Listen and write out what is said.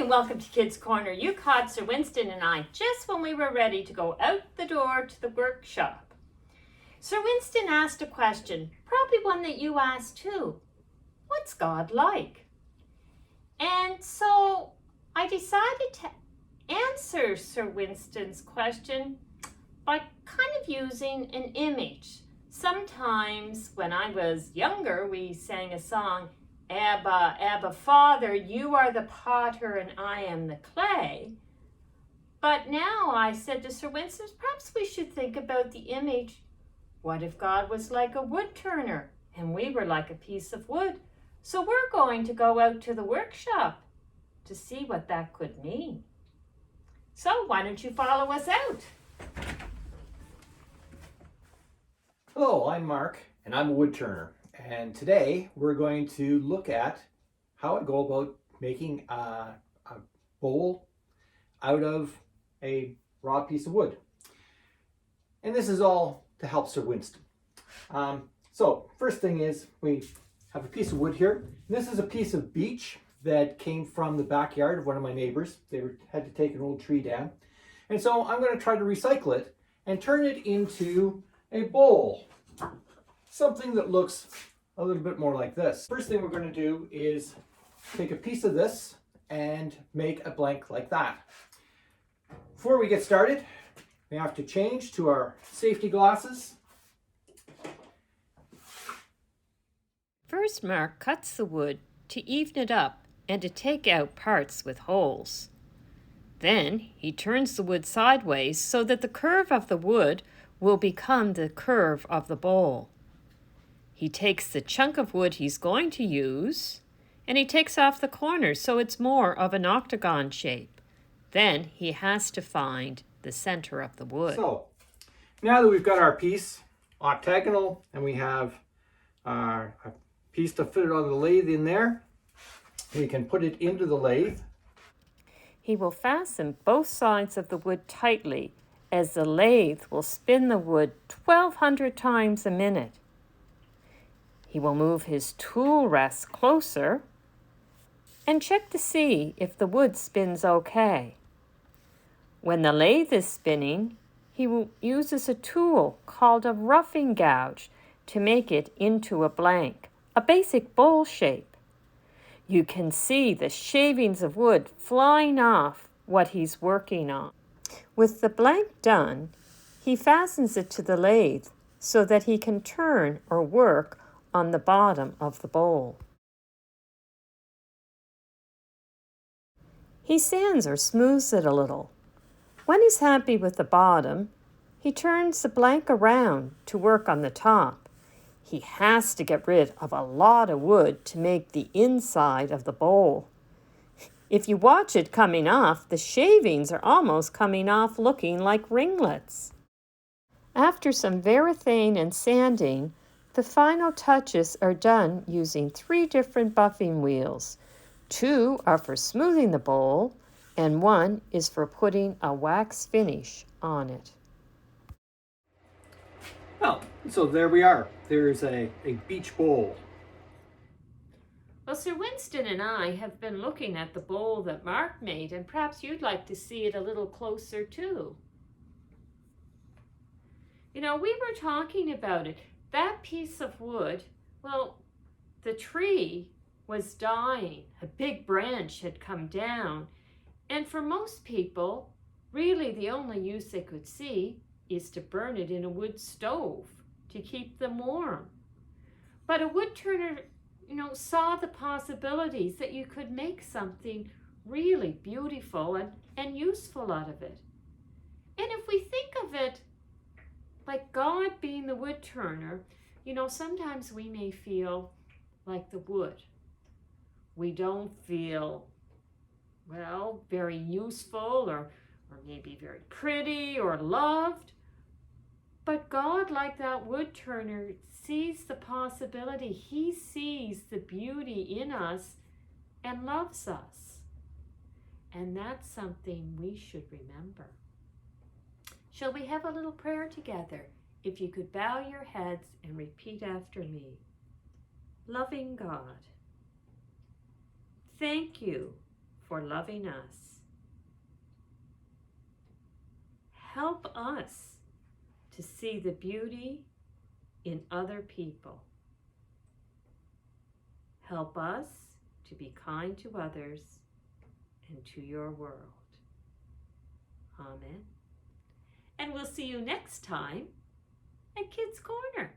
and welcome to Kids Corner. You caught Sir Winston and I just when we were ready to go out the door to the workshop. Sir Winston asked a question, probably one that you asked too. What's God like? And so I decided to answer Sir Winston's question by kind of using an image. Sometimes when I was younger, we sang a song, Abba, Abba, Father, you are the potter and I am the clay. But now I said to Sir Winston, perhaps we should think about the image. What if God was like a woodturner and we were like a piece of wood? So we're going to go out to the workshop to see what that could mean. So why don't you follow us out? Hello, I'm Mark and I'm a woodturner. And today we're going to look at how I go about making a bowl out of a raw piece of wood. And this is all to help Sir Winston. So first thing is we have a piece of wood here. This is a piece of beech that came from the backyard of one of my neighbors. They had to take an old tree down. And so I'm going to try to recycle it and turn it into a bowl. Something that looks a little bit more like this. First thing we're going to do is take a piece of this and make a blank like that. Before we get started, we have to change to our safety glasses. First, Mark cuts the wood to even it up and to take out parts with holes. Then he turns the wood sideways so that the curve of the wood will become the curve of the bowl. He takes the chunk of wood he's going to use and he takes off the corners so it's more of an octagon shape. Then he has to find the center of the wood. So now that we've got our piece octagonal and we have a piece to fit it on the lathe in there, we can put it into the lathe. He will fasten both sides of the wood tightly as the lathe will spin the wood 1,200 times a minute. He will move his tool rest closer and check to see if the wood spins okay. When the lathe is spinning, he uses a tool called a roughing gouge to make it into a blank, a basic bowl shape. You can see the shavings of wood flying off what he's working on. With the blank done, he fastens it to the lathe so that he can turn or work on the bottom of the bowl. He sands or smooths it a little. When he's happy with the bottom, he turns the blank around to work on the top. He has to get rid of a lot of wood to make the inside of the bowl. If you watch it coming off, the shavings are almost coming off looking like ringlets. After some varathane and sanding, the final touches are done using 3 different buffing wheels. 2 are for smoothing the bowl, and 1 is for putting a wax finish on it. Well, so there we are. There's a beech bowl. Well, Sir Winston and I have been looking at the bowl that Mark made, and perhaps you'd like to see it a little closer too. You know, we were talking about it. That piece of wood, well, the tree was dying. A big branch had come down. And for most people, really the only use they could see is to burn it in a wood stove to keep them warm. But a woodturner, saw the possibilities that you could make something really beautiful and useful out of it. And if we think of it like God being the woodturner, sometimes we may feel like the wood. We don't feel, very useful or maybe very pretty or loved. But God, like that woodturner, sees the possibility. He sees the beauty in us and loves us. And that's something we should remember. Shall we have a little prayer together? If you could bow your heads and repeat after me. Loving God, thank you for loving us. Help us to see the beauty in other people. Help us to be kind to others and to your world. Amen. And we'll see you next time at Kids Corner.